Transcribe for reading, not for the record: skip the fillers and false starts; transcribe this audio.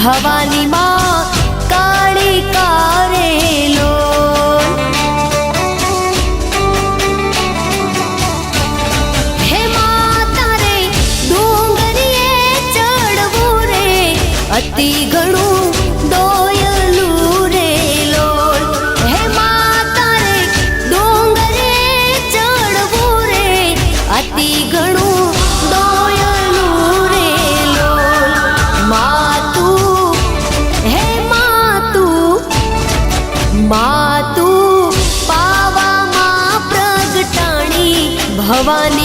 ભવાની માં કાળી કારેલો હે માતા રે ડુંગરીએ ચડવું રે અતિ ઘણું દોયલું રે લોલ હે માતા રે ડુંગરે ચડવું રે અતિ ઘણું દોયલું રે લોલ માતું હે માતું પાવામાં પ્રગટાણી ભવાની